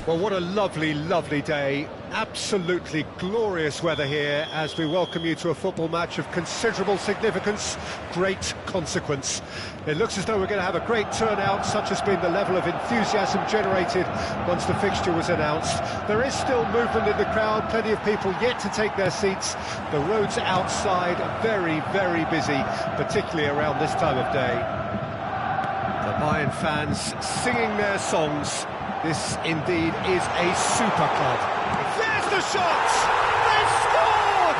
Well, what a lovely, lovely day. Absolutely glorious weather here as we welcome you to a football match of considerable significance, great consequence. It looks as though we're going to have a great turnout, such has been the level of enthusiasm generated once the fixture was announced. There is still movement in the crowd, plenty of people yet to take their seats. The roads outside are very, very busy, particularly around this time of day. The Bayern fans singing their songs. This indeed is a super club. There's the shot! They've scored!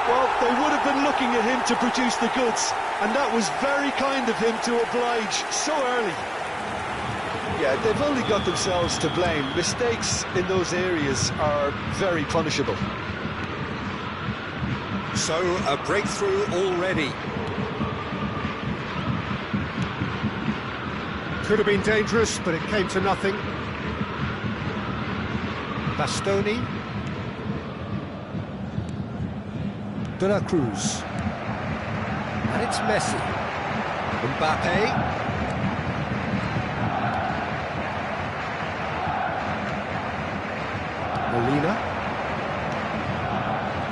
Well, they would have been looking at him to produce the goods, and that was very kind of him to oblige so early. Yeah, they've only got themselves to blame. Mistakes in those areas are very punishable. So, a breakthrough already. Could have been dangerous, but it came to nothing. Bastoni. De La Cruz. And it's Messi. Mbappe. Molina.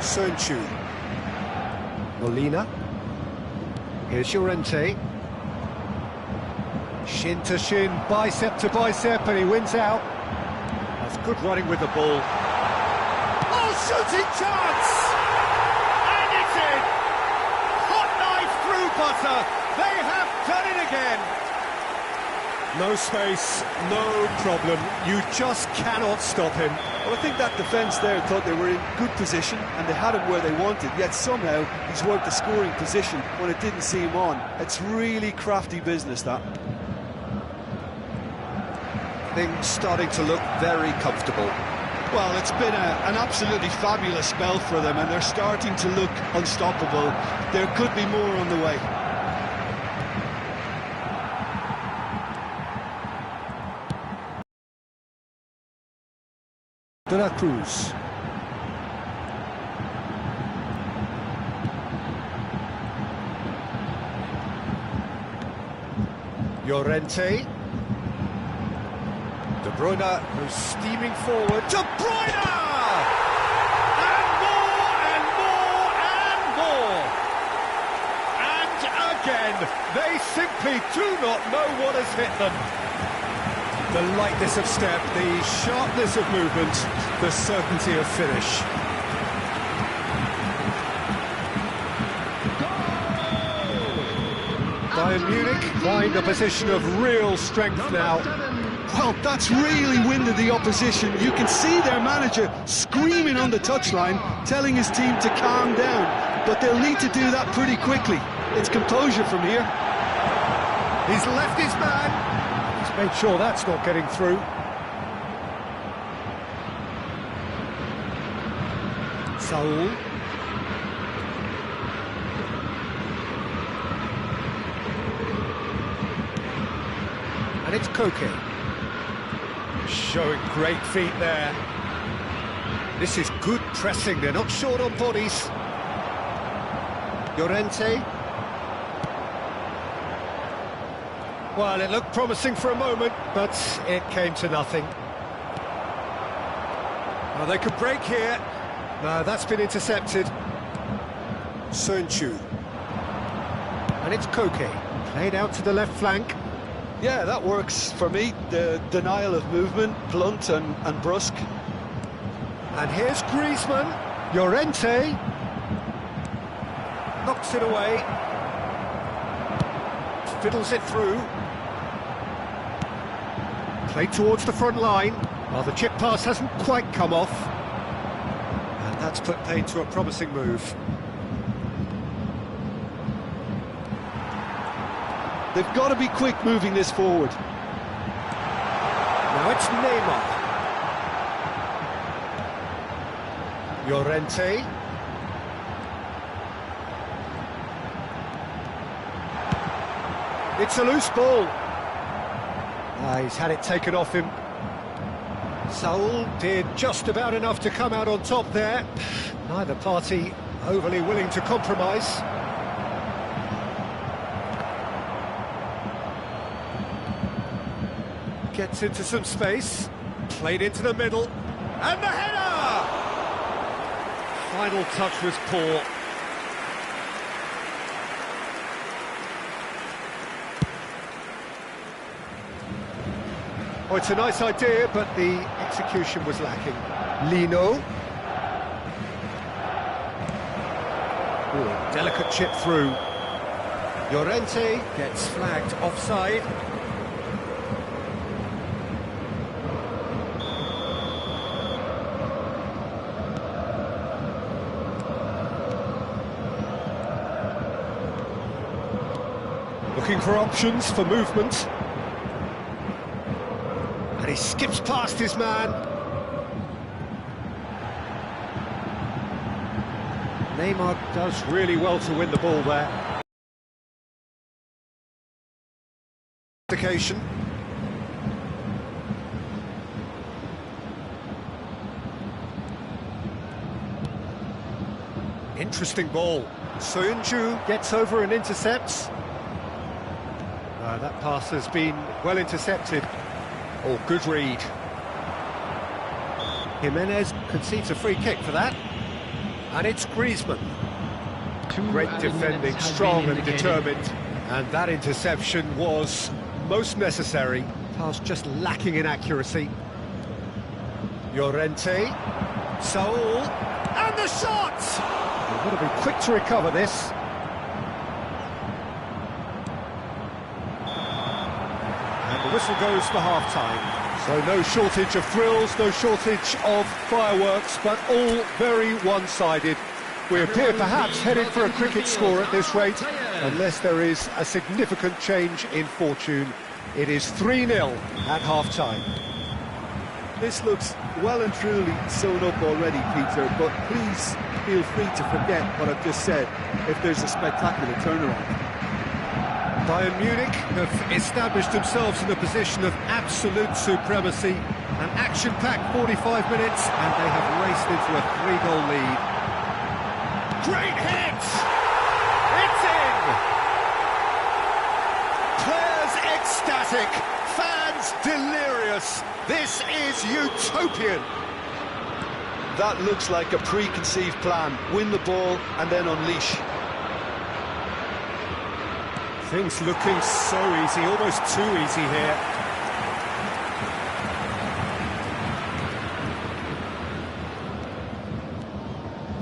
Sönchu. Molina. Here's Llorente. Shin to shin, bicep to bicep, and he wins out. That's good running with the ball. Oh, shooting chance! And it's in! Hot knife through butter. They have done it again. No space, no problem. You just cannot stop him. Well, I think that defence there thought they were in good position and they had him where they wanted, yet somehow he's worked the scoring position when it didn't see him on. It's really crafty business, that. Things starting to look very comfortable. Well, it's been an absolutely fabulous spell for them, and they're starting to look unstoppable. There could be more on the way. De La Cruz. Llorente. De Bruyne, who's steaming forward. De Bruyne! And more, and more, and more! And again, they simply do not know what has hit them. The lightness of step, the sharpness of movement, the certainty of finish. Bayern Munich find a position of real strength now. Well, that's really winded the opposition. You can see their manager screaming on the touchline, telling his team to calm down. But they'll need to do that pretty quickly. It's composure from here. He's left his man. He's made sure that's not getting through. Saul. And it's Koke. Showing great feet there. This is good pressing, they're not short on bodies. Llorente. Well, it looked promising for a moment, but it came to nothing. Well, they could break here. No, that's been intercepted. Sönchu. And it's Koke. Played out to the left flank. Yeah, that works for me. The denial of movement, blunt and brusque. And here's Griezmann. Llorente. Knocks it away. Fiddles it through. Played towards the front line. Well, the chip pass hasn't quite come off. And that's put paid to a promising move. They've got to be quick moving this forward. Now it's Neymar. Llorente. It's a loose ball. He's had it taken off him. Saul did just about enough to come out on top there. Neither party overly willing to compromise. Gets into some space. Played into the middle. And the header! Final touch was poor. Oh, it's a nice idea, but the execution was lacking. Lino. Ooh, delicate chip through. Llorente gets flagged offside. Looking for options for movement. And he skips past his man. Neymar does really well to win the ball there. Occasion. Interesting ball. Sönchu gets over and intercepts. That pass has been well intercepted. Oh, good read. Jimenez concedes a free kick for that. And it's Griezmann. Great defending, strong and determined. And that interception was most necessary. Pass just lacking in accuracy. Llorente. Saul. And the shot! They've got to be quick to recover this. The whistle goes for half-time. So no shortage of thrills, no shortage of fireworks, but all very one-sided. We appear perhaps headed for a cricket score at this rate, unless there is a significant change in fortune. It is 3-0 at half-time. This looks well and truly sewn up already, Peter, but please feel free to forget what I've just said if there's a spectacular turnaround. Bayern Munich have established themselves in a position of absolute supremacy. An action-packed 45 minutes, and they have raced into a 3-goal lead. Great hit! It's in! Players ecstatic, fans delirious. This is utopian. That looks like a preconceived plan. Win the ball and then unleash. Things looking so easy, almost too easy here.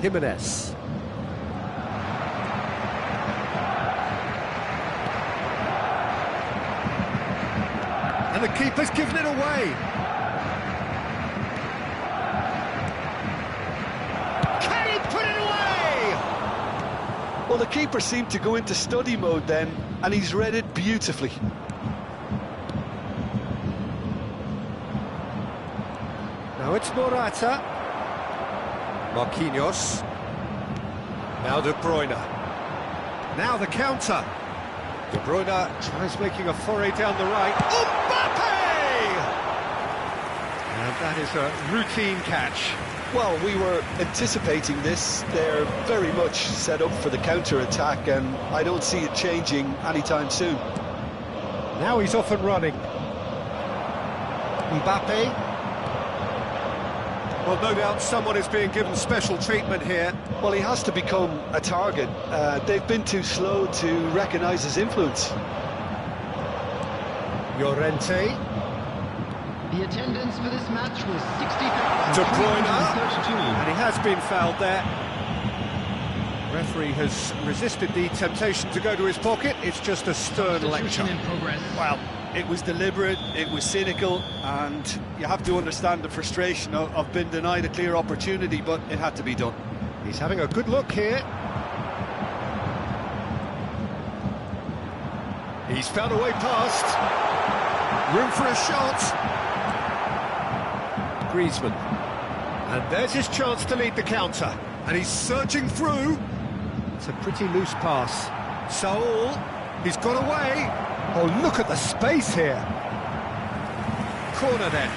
Jimenez. And the keeper's given it away. Can he put it away? Well, the keeper seemed to go into study mode then, and he's read it beautifully. Now it's Morata. Marquinhos. Now De Bruyne. Now the counter. De Bruyne tries making a foray down the right. Mbappe! And that is a routine catch. Well, we were anticipating this. They're very much set up for the counter-attack, and I don't see it changing anytime soon. Now he's off and running. Mbappe. Well, no doubt someone is being given special treatment here. Well, he has to become a target. They've been too slow to recognise his influence. Llorente. The attendance for this match was 60,000. De Bruyne. And he has been fouled there. Referee has resisted the temptation to go to his pocket. It's just a stern lecture. In progress. Well, it was deliberate, it was cynical, and you have to understand the frustration of being denied a clear opportunity, but it had to be done. He's having a good look here. He's found a way past. Room for a shot. Griezmann. And there's his chance to lead the counter. And he's searching through. It's a pretty loose pass. Saul, he's got away. Oh, look at the space here. Corner then.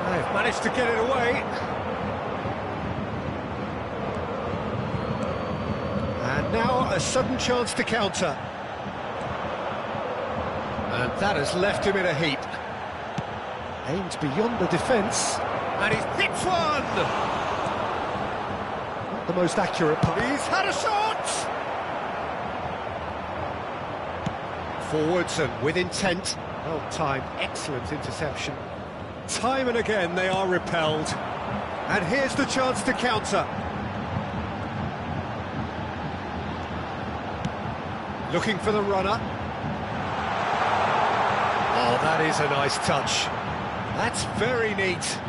They've managed to get it away. And now a sudden chance to counter. And that has left him in a heap. Aimed beyond the defence. And he's hit one! Not the most accurate pass. He's had a shot! Forwards and with intent. Well timed, excellent interception. Time and again they are repelled. And here's the chance to counter. Looking for the runner. Oh, that is a nice touch. That's very neat.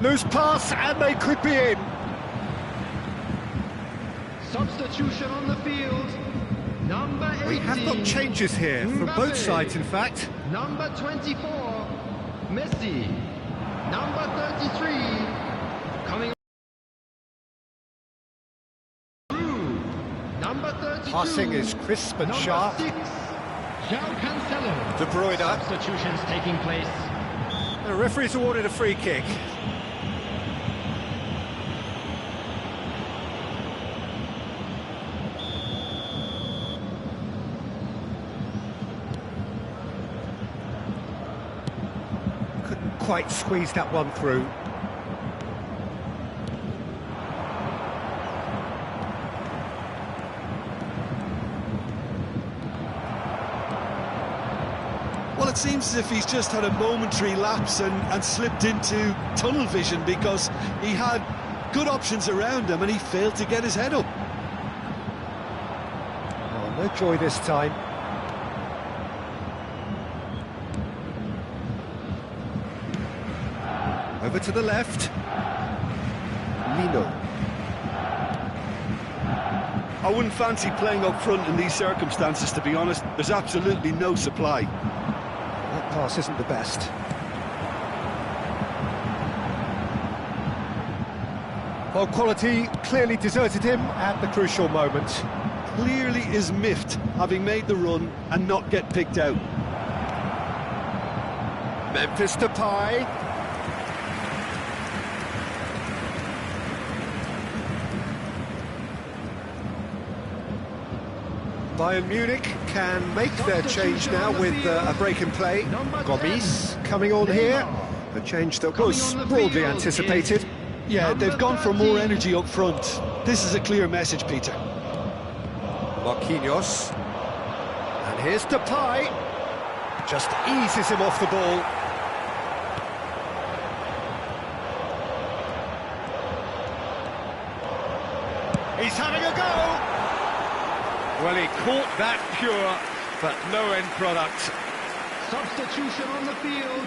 Loose pass, and they could be in. Substitution on the field. Number 18. We have got changes here from both sides, in fact. Number 24, Messi. Number 33, coming through. Number 32. Passing is crisp and sharp. 6, João Cancelo. De Bruyne. Substitutions taking place. The referee's awarded a free kick. Couldn't quite squeeze that one through. Well, it seems as if he's just had a momentary lapse and slipped into tunnel vision, because he had good options around him and he failed to get his head up. Oh, no joy this time. Over to the left. Lino. I wouldn't fancy playing up front in these circumstances, to be honest. There's absolutely no supply. That pass isn't the best. Well, quality clearly deserted him at the crucial moment. Clearly is miffed, having made the run and not get picked out. Memphis Depay. Bayern Munich can make their change now with a break in play. Gomis coming on here, a change that was broadly anticipated. Yeah, they've gone for more energy up front. This is a clear message, Peter. Marquinhos. And here's Depay. Just eases him off the ball. He's having a go! Well, he caught that pure, but no end product. Substitution on the field.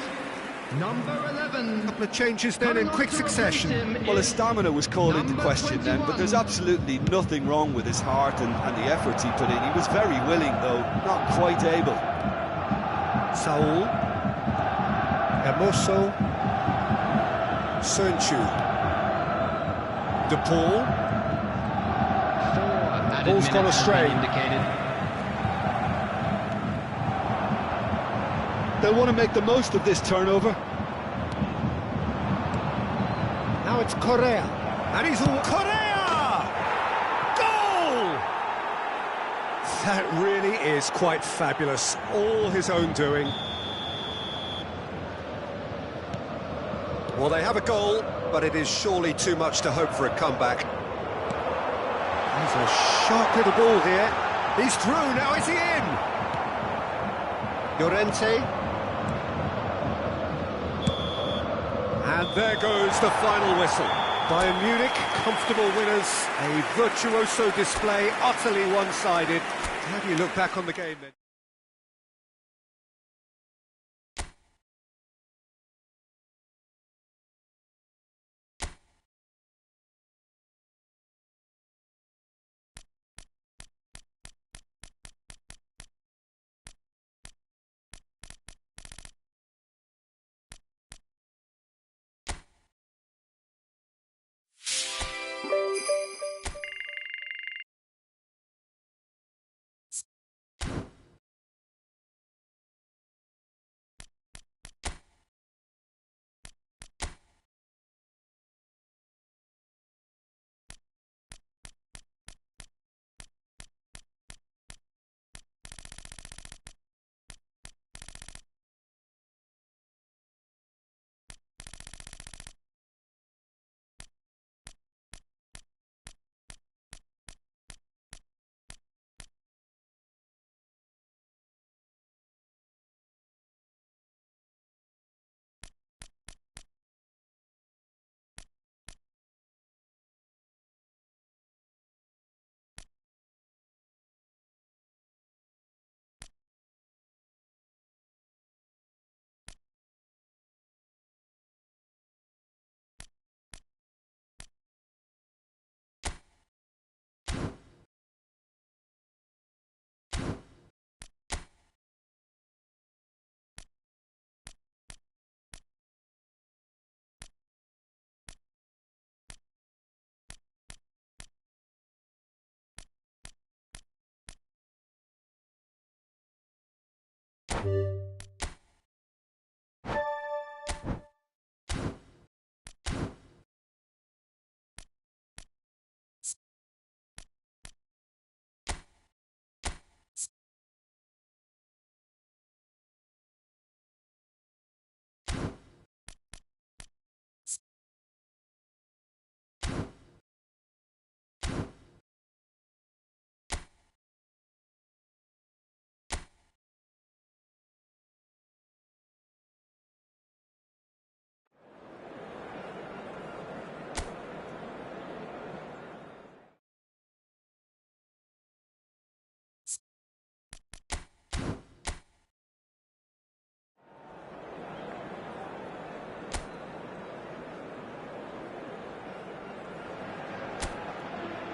Number 11. A couple of changes then in quick succession. Well, his stamina was called into question then, but there's absolutely nothing wrong with his heart and the efforts he put in. He was very willing, though, not quite able. Saul. Hermoso. Sönchu. De Paul. Ball's gone astray. They'll want to make the most of this turnover. Now it's Correa. And he's all... Correa! Goal! That really is quite fabulous. All his own doing. Well, they have a goal, but it is surely too much to hope for a comeback. He's a sharp little ball here. He's through, now is he in? Llorente. And there goes the final whistle. Bayern Munich, comfortable winners. A virtuoso display, utterly one-sided. How do you look back on the game then?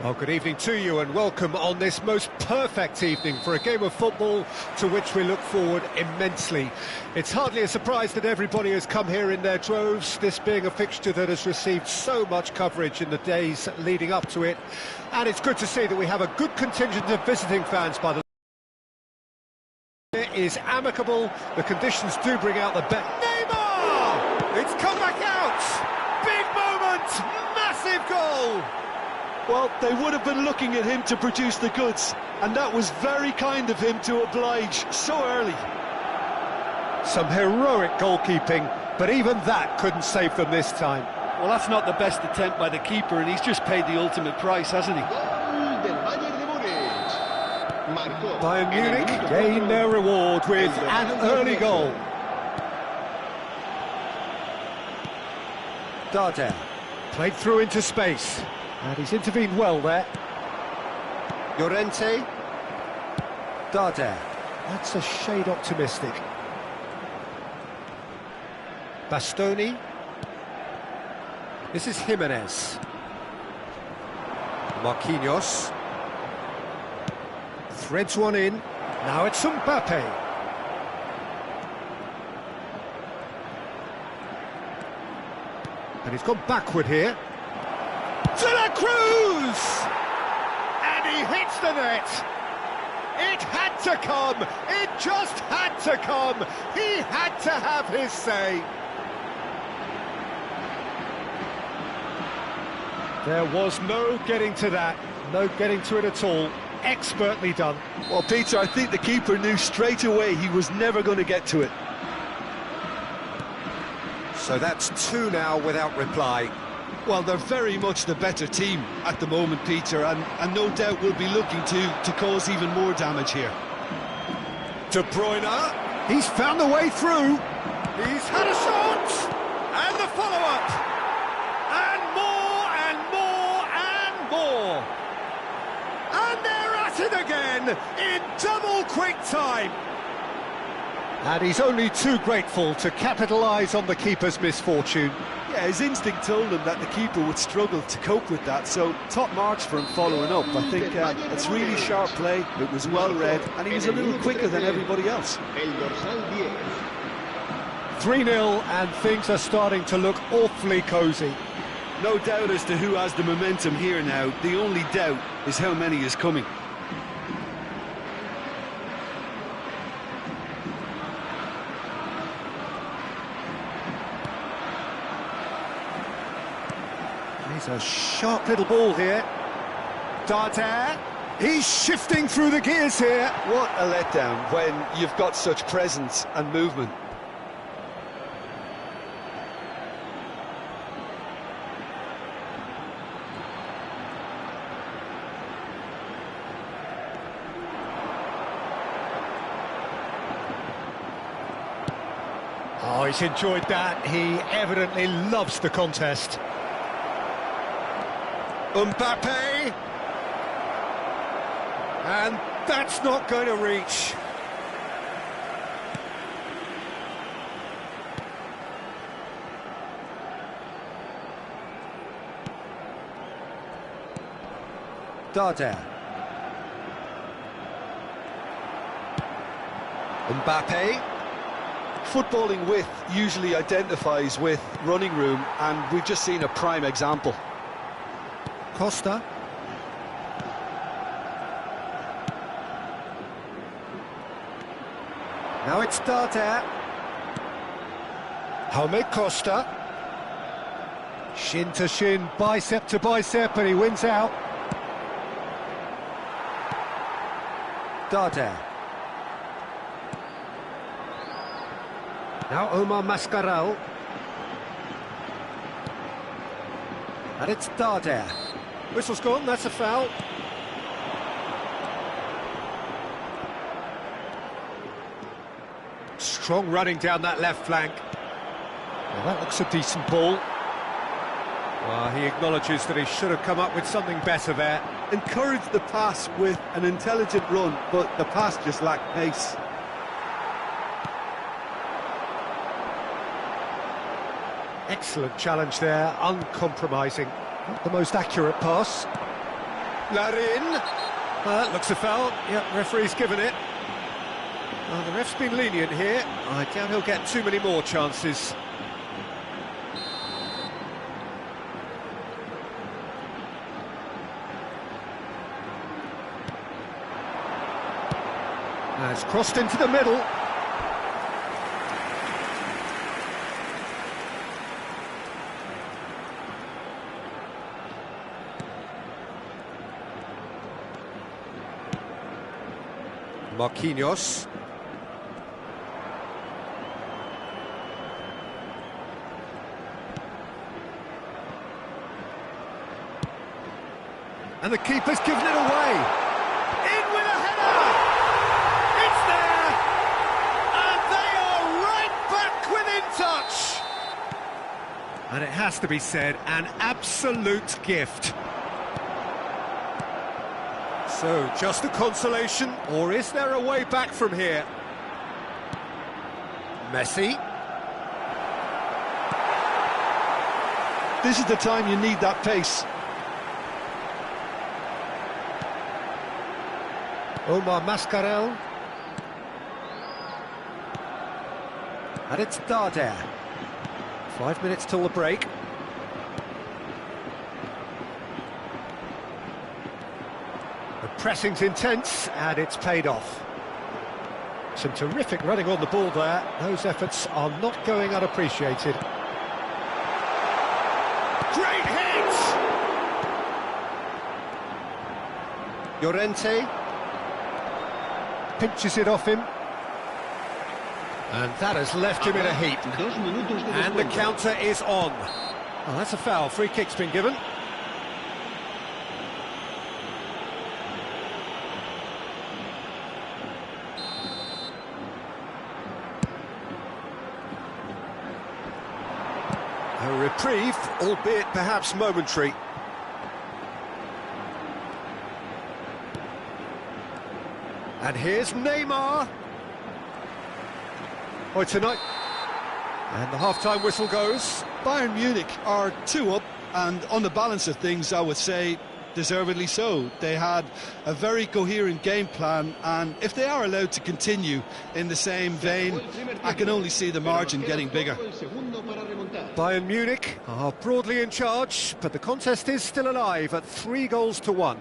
Well, good evening to you and welcome on this most perfect evening for a game of football to which we look forward immensely. It's hardly a surprise that everybody has come here in their droves, this being a fixture that has received so much coverage in the days leading up to it. And it's good to see that we have a good contingent of visiting fans by the It is amicable, the conditions do bring out the best. Neymar! It's come back out! Big moment! Massive goal! Well, they would have been looking at him to produce the goods, and that was very kind of him to oblige so early. Some heroic goalkeeping, but even that couldn't save them this time. Well, that's not the best attempt by the keeper, and he's just paid the ultimate price, hasn't he? Bayern Munich gain their reward with an early goal. Darder played through into space. And he's intervened well there. Llorente. Darder. That's a shade optimistic. Bastoni. This is Jimenez. Marquinhos. Threads one in. Now it's Mbappe. And he's gone backward here. De La Cruz! And he hits the net. It had to come. It just had to come. He had to have his say. There was no getting to that. No getting to it at all. Expertly done. Well, Peter, I think the keeper knew straight away he was never going to get to it. So that's two now without reply. Well, they're very much the better team at the moment, Peter, and no doubt will be looking to cause even more damage here. De Bruyne, he's found a way through. He's had a shot, and the follow-up, and more, and more, and more. And they're at it again, in double quick time. And he's only too grateful to capitalise on the keeper's misfortune. Yeah, his instinct told him that the keeper would struggle to cope with that, so top marks for him following up. I think it's really sharp play, it was well read, and he was a little quicker than everybody else. 3-0, and things are starting to look awfully cosy. No doubt as to who has the momentum here now. The only doubt is how many is coming. He's a sharp little ball here. Darder, he's shifting through the gears here. What a letdown when you've got such presence and movement. Oh, he's enjoyed that. He evidently loves the contest. Mbappe. And that's not going to reach. Darder. Mbappe. Footballing width usually identifies with running room, and we've just seen a prime example. Costa. Now it's Darder. Jaume Costa. Shin to shin, bicep to bicep, and he wins out. Darder. Now Omar Mascarell. And it's Darder. Whistle's gone, that's a foul. Strong running down that left flank. Well, that looks a decent ball. Well, he acknowledges that he should have come up with something better there. Encouraged the pass with an intelligent run, but the pass just lacked pace. Excellent challenge there, uncompromising. Not the most accurate pass. Larin. That looks a foul. Yep, referee's given it. Well, the ref's been lenient here. I doubt he'll get too many more chances. Now it's crossed into the middle. Marquinhos. And the keeper's given it away. In with a header! It's there! And they are right back within touch! And it has to be said, an absolute gift. So, just a consolation, or is there a way back from here? Messi. This is the time you need that pace. Omar Mascarell. And it's Darder. 5 minutes till the break. The pressing's intense, and it's paid off. Some terrific running on the ball there. Those efforts are not going unappreciated. Great hit! Llorente pinches it off him. And that has left him in a heap. And the counter is on. Oh, that's a foul. Free kick's been given. A reprieve, albeit perhaps momentary. And here's Neymar. Oh, tonight. And the half-time whistle goes. Bayern Munich are 2 up, and on the balance of things, I would say deservedly so. They had a very coherent game plan, and if they are allowed to continue in the same vein, I can only see the margin getting bigger. Bayern Munich are broadly in charge, but the contest is still alive at 3-1.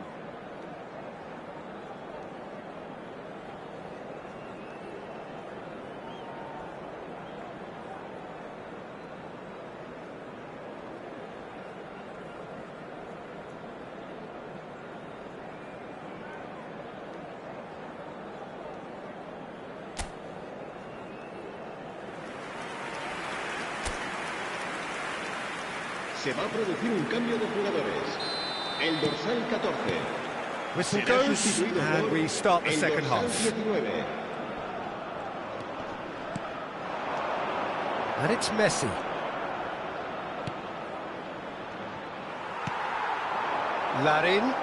Se va a producir un cambio de jugadores. El dorsal 14. Whistle goes, and we start the second half. 19. And it's Messi. Larin.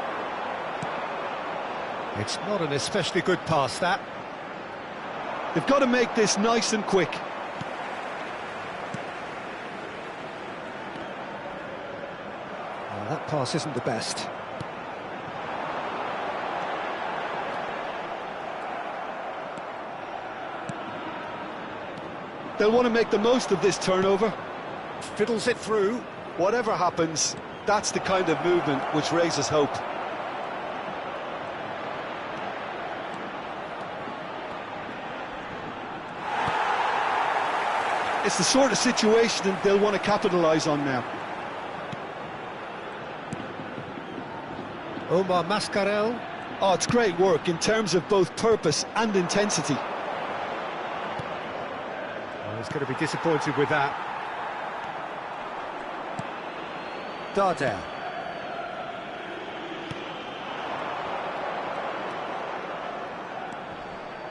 It's not an especially good pass, that. They've got to make this nice and quick. That pass isn't the best. They'll want to make the most of this turnover. Fiddles it through. Whatever happens, that's the kind of movement which raises hope. It's the sort of situation they'll want to capitalise on now. Omar Mascarell. Oh, it's great work in terms of both purpose and intensity. Oh, he's going to be disappointed with that. Darder.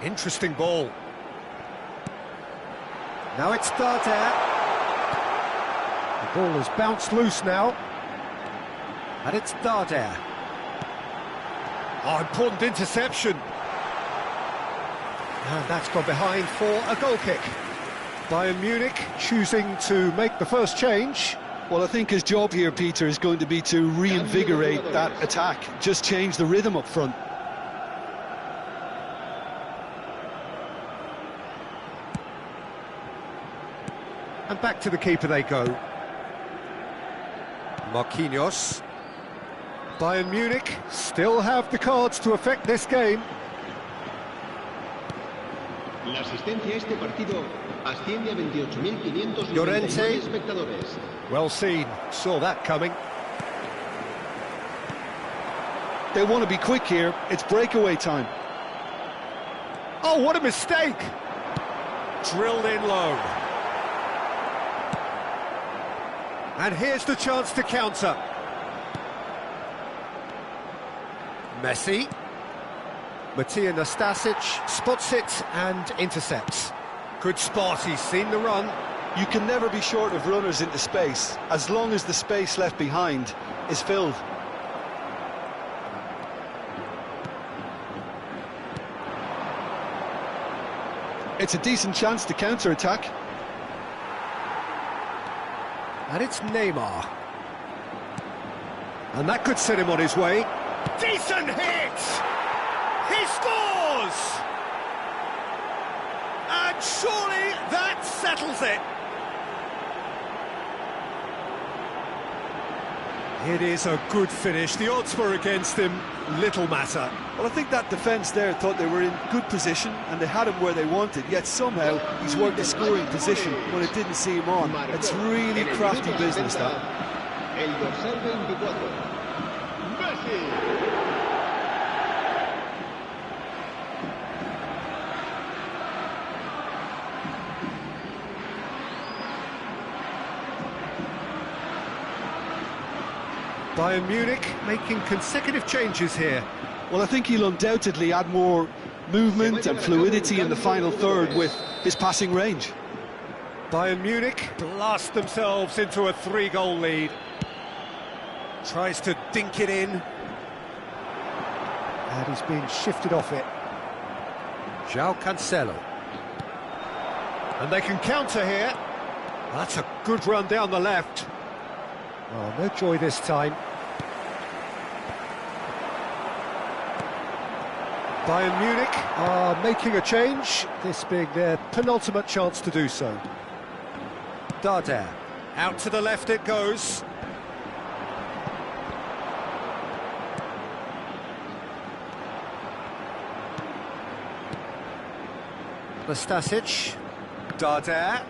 Interesting ball. Now it's Darder. The ball has bounced loose now. And it's Darder. Oh, important interception. And that's gone behind for a goal kick. Bayern Munich choosing to make the first change. Well, I think his job here, Peter, is going to be to reinvigorate that attack. Just change the rhythm up front. And back to the keeper they go. Marquinhos. Bayern Munich still have the cards to affect this game. La asistencia a este partido asciende a 28.599 Llorente. espectadores. Well seen, saw that coming. They want to be quick here. It's breakaway time. Oh, what a mistake! Drilled in low. And here's the chance to counter. Messi. Matija Nastasic spots it and intercepts. Good spot, he's seen the run. You can never be short of runners into space, as long as the space left behind is filled. It's a decent chance to counter-attack. And it's Neymar. And that could set him on his way. Decent hit! He scores! And surely that settles it. It is a good finish. The odds were against him, little matter. Well, I think that defence there thought they were in good position and they had him where they wanted, yet somehow he's worked a scoring position when it didn't see him on. It's really crafty business, that. El dorsal 24, Messi. Bayern Munich making consecutive changes here. Well, I think he'll undoubtedly add more movement and fluidity in the final third with his passing range. Bayern Munich blast themselves into a 3-goal lead. Tries to dink it in. And he's being shifted off it. João Cancelo. And they can counter here. That's a good run down the left. Oh, no joy this time. Bayern Munich are making a change, this being their penultimate chance to do so. Darder, out to the left it goes. Nastasic, Darder,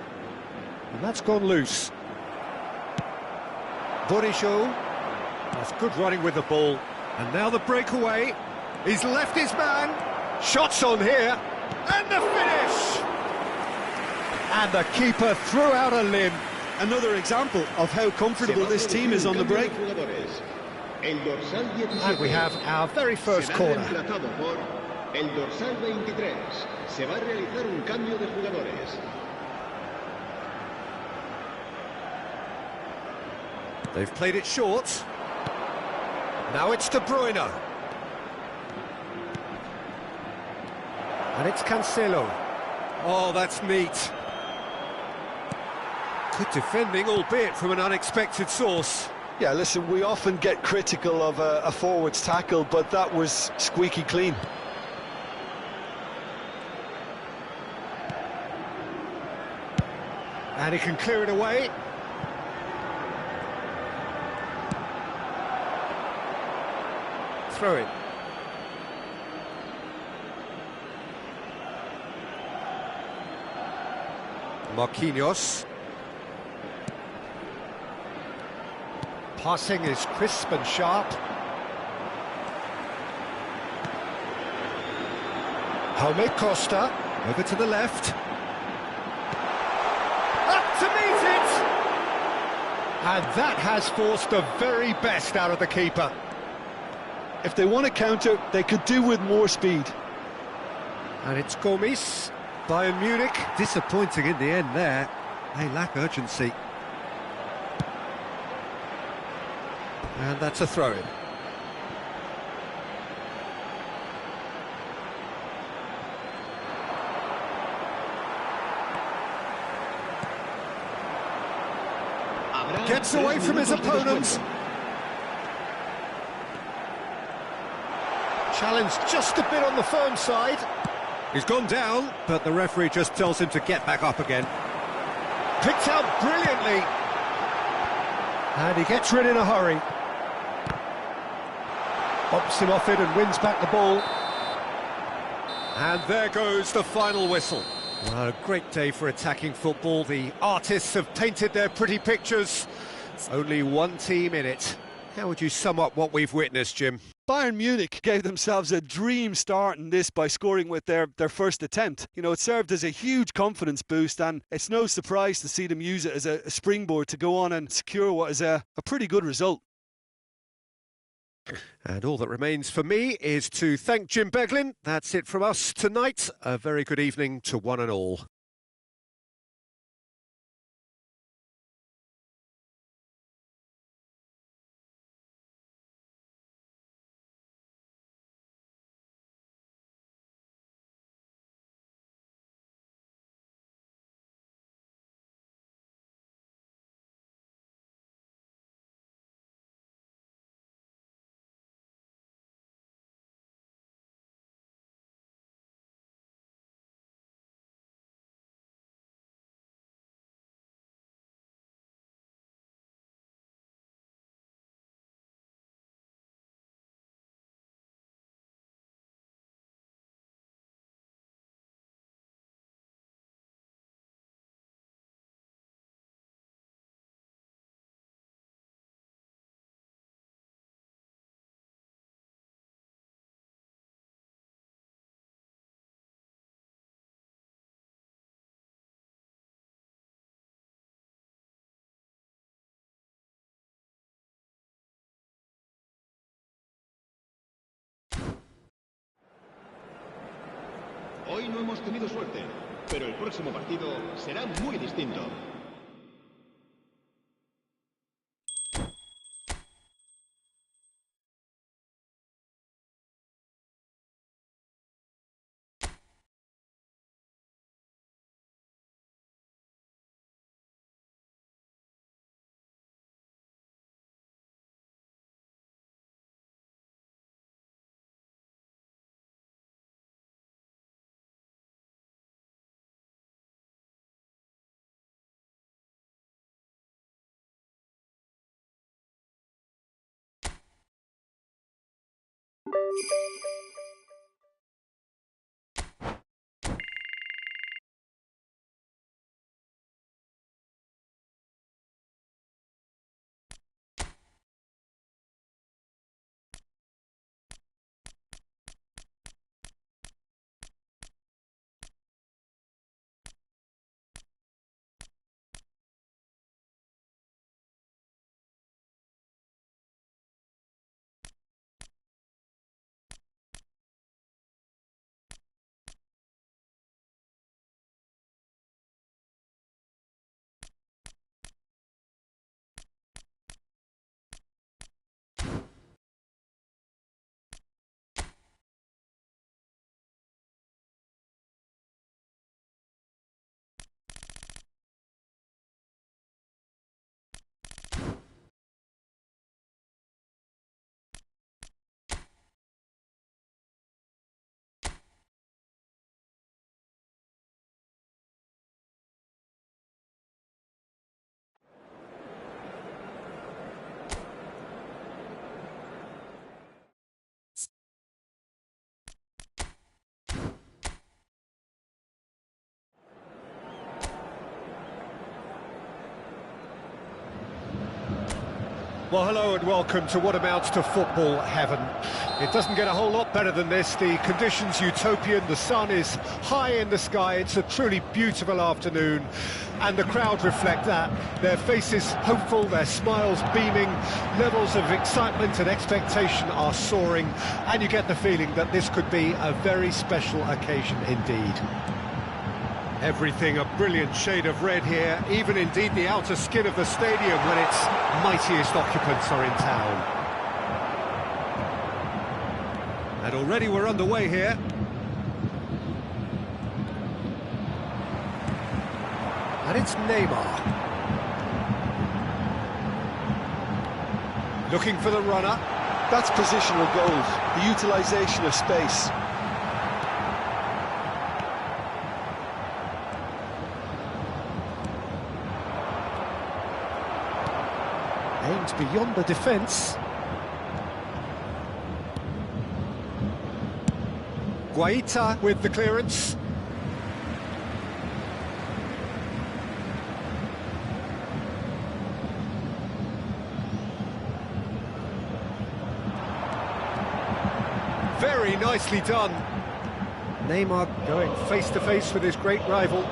and that's gone loose. Borisho, that's good running with the ball, and now the breakaway. He's left his man, shots on here, and the finish! And the keeper threw out a limb. Another example of how comfortable this team is on the break. And we have our very first corner. El dorsal 23. Se va a realizar un cambio de jugadores. They've played it short. Now it's De Bruyne. And it's Cancelo. Oh, that's neat. Good defending, albeit from an unexpected source. Yeah, listen, we often get critical of a forward's tackle, but that was squeaky clean. And he can clear it away. Throw it. Marquinhos. Passing is crisp and sharp. Jaume Costa, over to the left. Up to meet it! And that has forced the very best out of the keeper. If they want to counter, they could do with more speed. And it's Gomis. Bayern Munich, disappointing in the end there. They lack urgency. And that's a throw-in. Gets away from his opponent. Challenged just a bit on the firm side. He's gone down, but the referee just tells him to get back up again. Picked out brilliantly. And he gets rid in a hurry. Bumps him off it and wins back the ball. And there goes the final whistle. Well, a great day for attacking football. The artists have painted their pretty pictures. Only one team in it. How would you sum up what we've witnessed, Jim? Bayern Munich gave themselves a dream start in this by scoring with their first attempt. You know, it served as a huge confidence boost, and it's no surprise to see them use it as a springboard to go on and secure what is a pretty good result. And all that remains for me is to thank Jim Beglin. That's it from us tonight. A very good evening to one and all. Hoy no hemos tenido suerte, pero el próximo partido será muy distinto. Well, hello and welcome to what amounts to football heaven. It doesn't get a whole lot better than this. The conditions utopian, the sun is high in the sky, it's a truly beautiful afternoon, and the crowd reflect that. Their faces hopeful, their smiles beaming, levels of excitement and expectation are soaring, and you get the feeling that this could be a very special occasion indeed. Everything a brilliant shade of red here, even indeed the outer skin of the stadium when its mightiest occupants are in town. And already we're underway here. And it's Neymar. Looking for the runner. That's positional goals, the utilisation of space. Aimed beyond the defence. Guaita with the clearance. Very nicely done. Neymar going face to face with his great rival.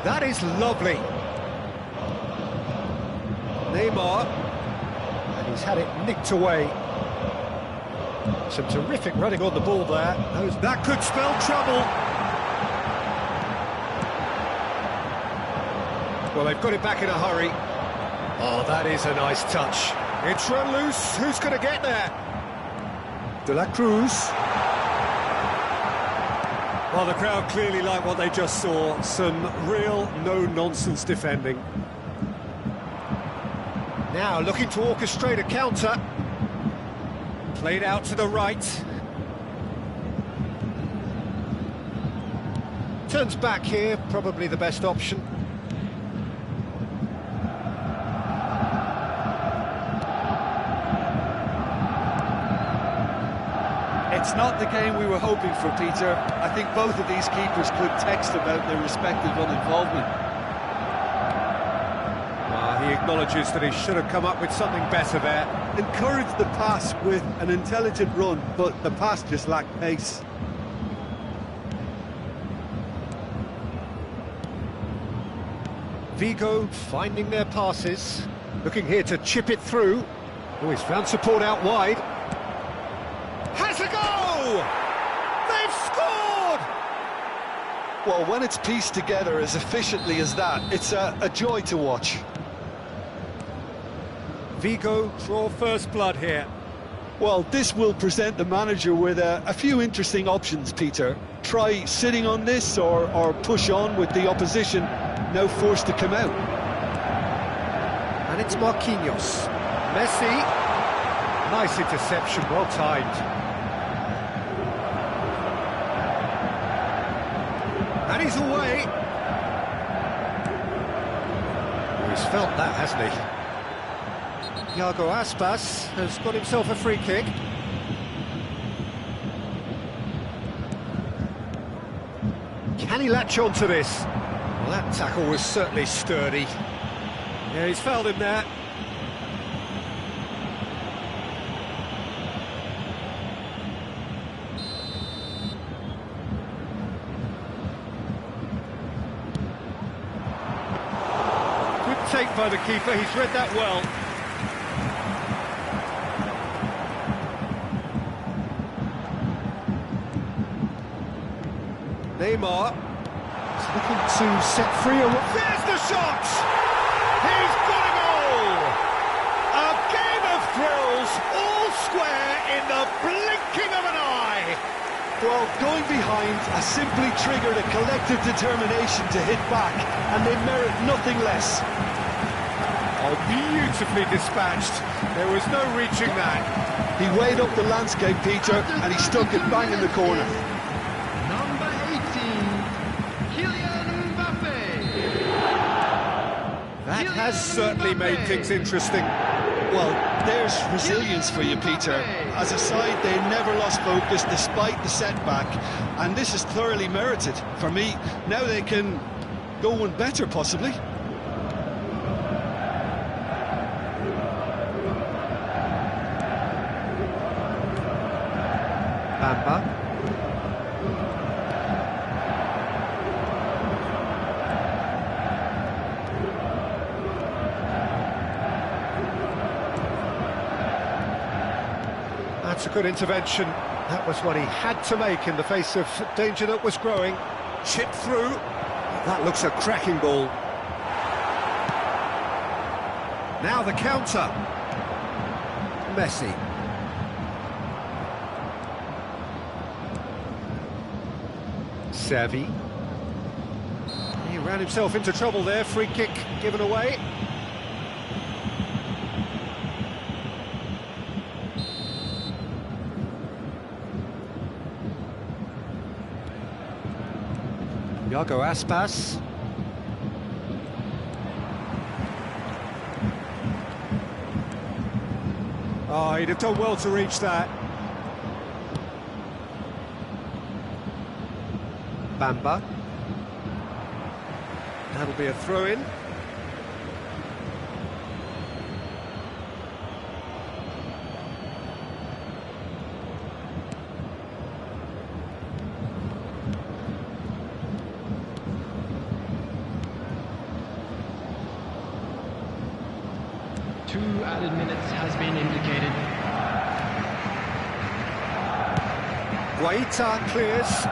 That is lovely. Neymar. He's had it nicked away. Some terrific running on the ball there. That could spell trouble. Well, they've got it back in a hurry. Oh, that is a nice touch. It's run loose. Who's going to get there? De La Cruz. Well, the crowd clearly like what they just saw. Some real no-nonsense defending. Now looking to orchestrate a counter. Played out to the right. Turns back here, probably the best option. It's not the game we were hoping for, Peter. I think both of these keepers could text about their respective uninvolvement. He acknowledges that he should have come up with something better there. Encouraged the pass with an intelligent run, but the pass just lacked pace. Vigo finding their passes, looking here to chip it through. Oh, he's found support out wide. Has a goal! They've scored! Well, when it's pieced together as efficiently as that, it's a joy to watch. Vigo draw first blood here. Well, this will present the manager with a few interesting options, Peter. Try sitting on this or push on with the opposition, now forced to come out. And it's Marquinhos. Messi. Nice interception, well timed. And he's away. He's felt that, hasn't he? Iago Aspas has got himself a free kick. Can he latch on to this? Well, that tackle was certainly sturdy. Yeah, he's fouled him there. Good take by the keeper, he's read that well. Neymar is looking to set free. There's the shot! He's got a goal! A game of thrills, all square in the blinking of an eye! Well, going behind has simply triggered a collective determination to hit back, and they merit nothing less. Oh, beautifully dispatched. There was no reaching that. He weighed up the landscape, Peter, and he stuck it bang in the corner. Number 18, Kylian Mbappe. That has certainly made things interesting. Well, there's resilience for you, Peter. As a side, they never lost focus despite the setback, and this is thoroughly merited. For me, now they can go one better, possibly. Bamba. That's a good intervention. That was what he had to make in the face of danger that was growing. Chip through. That looks a cracking ball. Now the counter. Messi. Xavi. He ran himself into trouble there. Free kick given away. Iago Aspas. Oh, he'd have done well to reach that. Bamba. That'll be a throw-in. Two added minutes has been indicated. Guaita clears.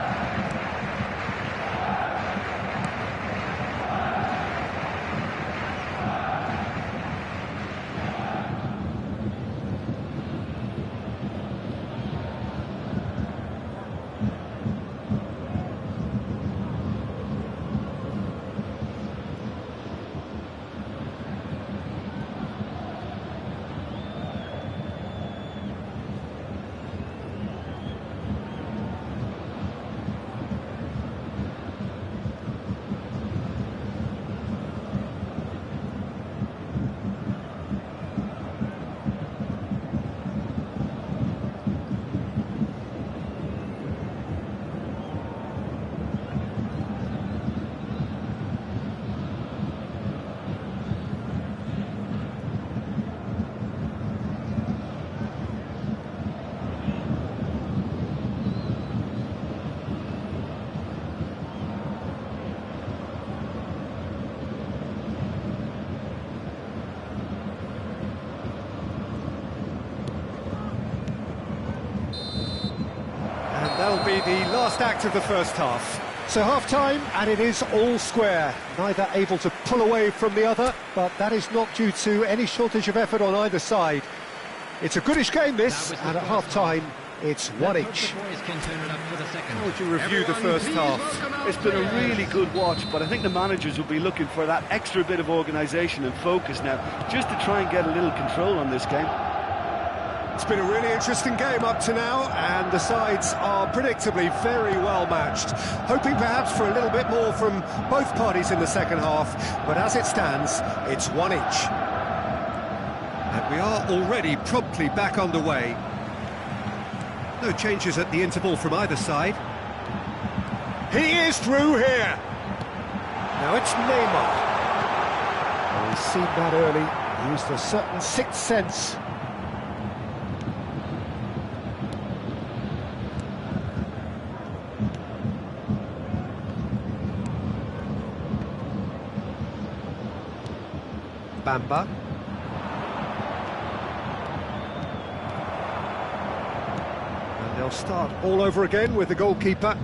That'll be the last act of the first half. So half-time, and it is all square. Neither able to pull away from the other, but that is not due to any shortage of effort on either side. It's a goodish game, this, and at half-time, it's one each. How would you review the first half? It's been a really good watch, but I think the managers will be looking for that extra bit of organisation and focus now, just to try and get a little control on this game. It's been a really interesting game up to now, and the sides are predictably very well matched. Hoping perhaps for a little bit more from both parties in the second half, but as it stands, it's one each. And we are already promptly back underway. No changes at the interval from either side. He is through here! Now it's Neymar. Well, he's seen that early, used a certain sixth sense. Bamba. And they'll start all over again with the goalkeeper.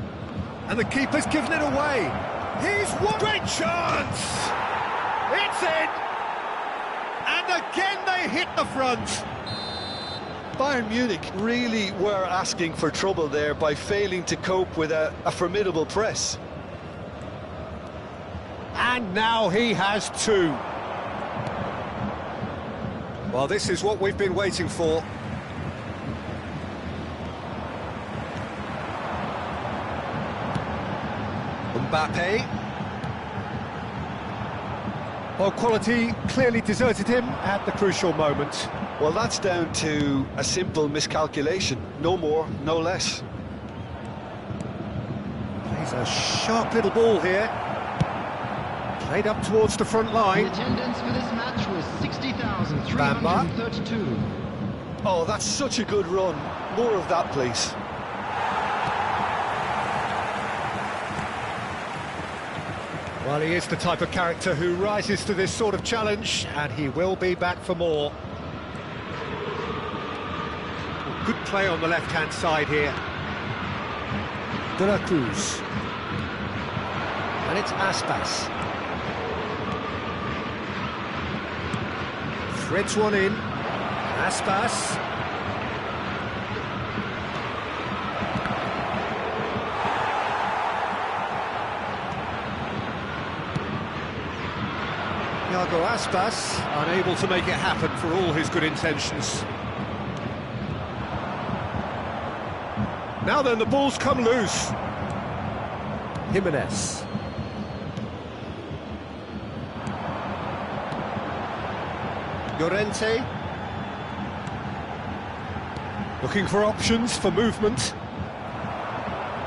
And the keeper's given it away. He's one great chance! It's in! And again they hit the front. Bayern Munich really were asking for trouble there by failing to cope with a formidable press. And now he has two. Well, this is what we've been waiting for. Mbappe. Well, quality clearly deserted him at the crucial moment. Well, that's down to a simple miscalculation. No more, no less. Plays a sharp little ball here. Played up towards the front line. The attendance for this match was 60,332. Oh, that's such a good run. More of that, please. Well, he is the type of character who rises to this sort of challenge, and he will be back for more. Good play on the left-hand side here. De La Cruz. And it's Aspas. Threads one in. Aspas. Thiago Aspas, unable to make it happen for all his good intentions. Now then, the ball's come loose. Jimenez. Llorente. Looking for options for movement.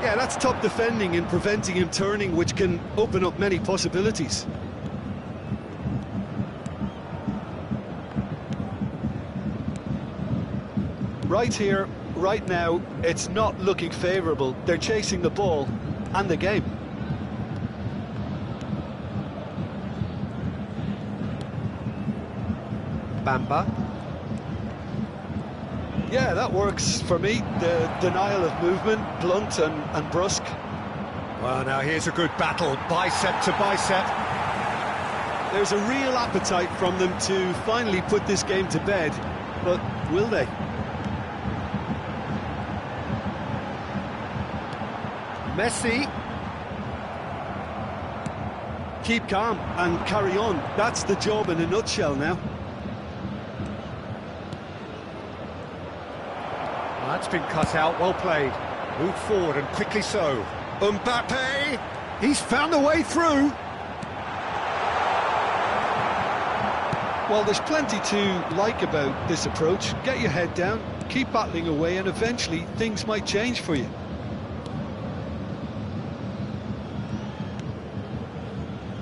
Yeah, that's top defending and preventing him turning, which can open up many possibilities. Right here, right now, it's not looking favourable. They're chasing the ball and the game. Bamba. Yeah, that works for me. The denial of movement, blunt and brusque. Well, now here's a good battle, bicep to bicep. There's a real appetite from them to finally put this game to bed, but will they? Messi. Keep calm and carry on. That's the job in a nutshell now. Well, that's been cut out, well played. Move forward and quickly so. Mbappe, he's found a way through. Well, there's plenty to like about this approach. Get your head down, keep battling away, and eventually things might change for you.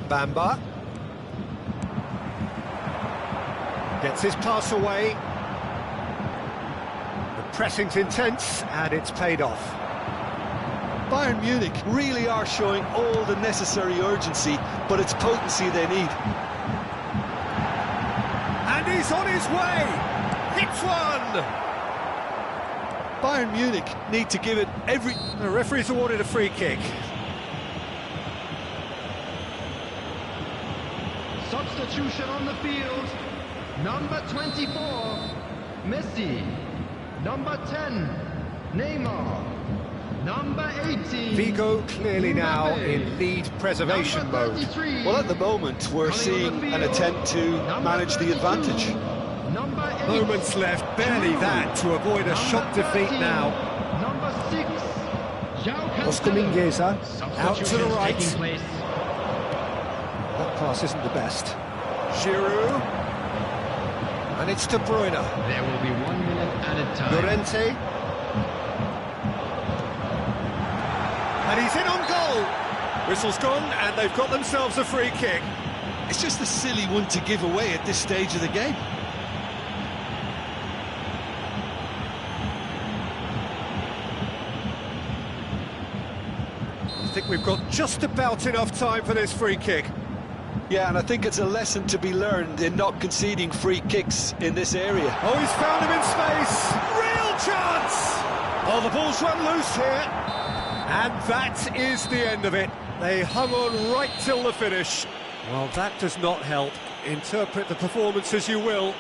Bamba. Gets his pass away. The pressing's intense, and it's paid off. Bayern Munich really are showing all the necessary urgency, but it's potency they need. And he's on his way! Hits one! Bayern Munich need to give it every... The referee's awarded a free kick. Substitution on the field. Number 24, Messi. Number 10, Neymar. Number 18, Vigo clearly now Mbappe. in lead preservation Number mode. 33, Well, at the moment, we're seeing an attempt to manage the advantage. Number 8, Moments left, barely that, to avoid a shock defeat now. Number 6, João Oscar Cancelo. Mingueza, out to the right. Taking place. That pass isn't the best. Giroud. And it's De Bruyne. There will be 1 minute added time. Llorente. And he's in on goal. Whistle's gone, and they've got themselves a free kick. It's just a silly one to give away at this stage of the game. I think we've got just about enough time for this free kick. Yeah, and I think it's a lesson to be learned in not conceding free kicks in this area. Oh, he's found him in space. Real chance. Oh, the ball's run loose here. And that is the end of it. They hung on right till the finish. Well, that does not help. Interpret the performance as you will,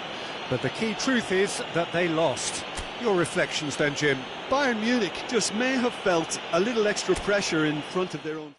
but the key truth is that they lost. Your reflections then, Jim? Bayern Munich just may have felt a little extra pressure in front of their own.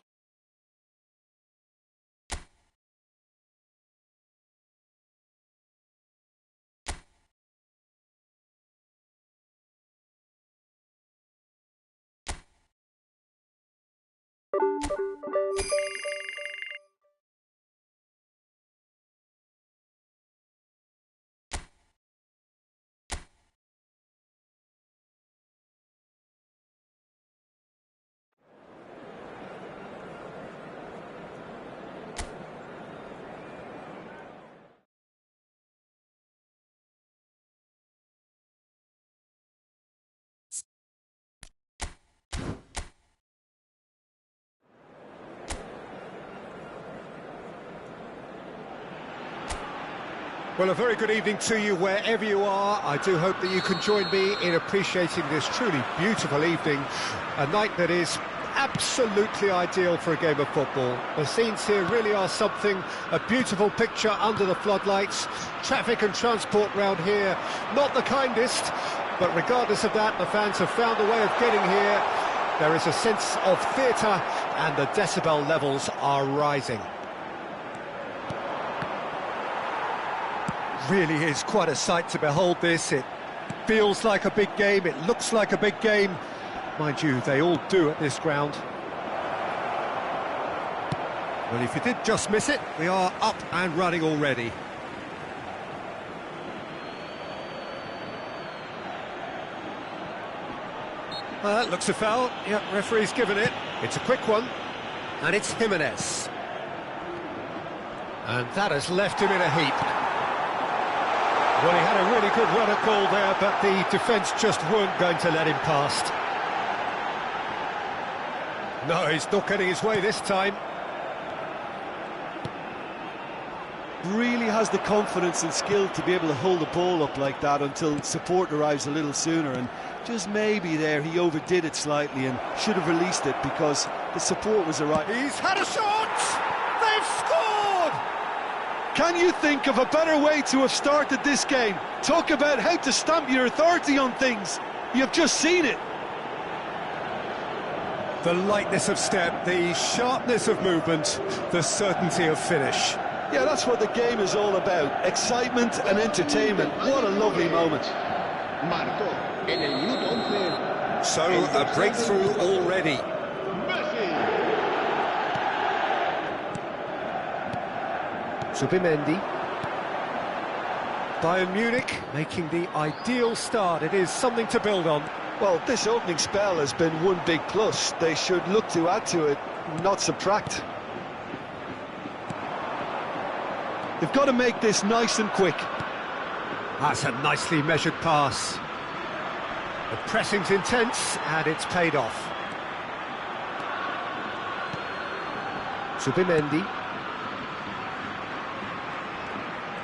Well, a very good evening to you wherever you are. I do hope that you can join me in appreciating this truly beautiful evening, a night that is absolutely ideal for a game of football. The scenes here really are something, a beautiful picture under the floodlights. Traffic and transport round here, not the kindest, but regardless of that, the fans have found a way of getting here. There is a sense of theatre and the decibel levels are rising. Really is quite a sight to behold this. It feels like a big game, it looks like a big game. Mind you, they all do at this ground. Well, if you did just miss it, we are up and running already. Well, that looks a foul. Yep, referee's given it. It's a quick one. And it's Jimenez. And that has left him in a heap. Well, he had a really good run at goal there, but the defence just weren't going to let him past. No, he's not getting his way this time. Really has the confidence and skill to be able to hold the ball up like that until support arrives a little sooner, and just maybe there he overdid it slightly and should have released it because the support was arriving. He's had a shot! They've scored! Can you think of a better way to have started this game? Talk about how to stamp your authority on things. You've just seen it. The lightness of step, the sharpness of movement, the certainty of finish. Yeah, that's what the game is all about. Excitement and entertainment. What a lovely moment. Marcó en el minuto 11. So, a breakthrough already. Zubimendi. Bayern Munich making the ideal start. It is something to build on. Well, this opening spell has been one big plus. They should look to add to it, not subtract. They've got to make this nice and quick. That's a nicely measured pass. The pressing's intense, and it's paid off. Zubimendi.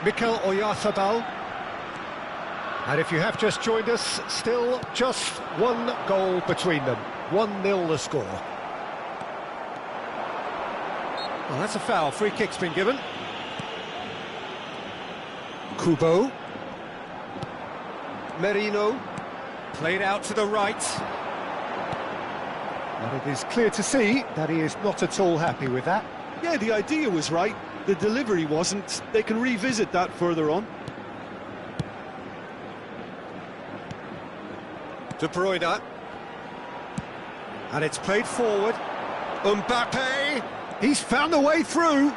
Mikel Oyarzabal. And if you have just joined us, still just one goal between them. 1-0 the score. Well, that's a foul. Free kick's been given. Kubo. Merino. Played out to the right. And it is clear to see that he is not at all happy with that. Yeah, the idea was right, the delivery wasn't. They can revisit that further on. De Bruyne. And it's played forward. Mbappe. He's found a way through.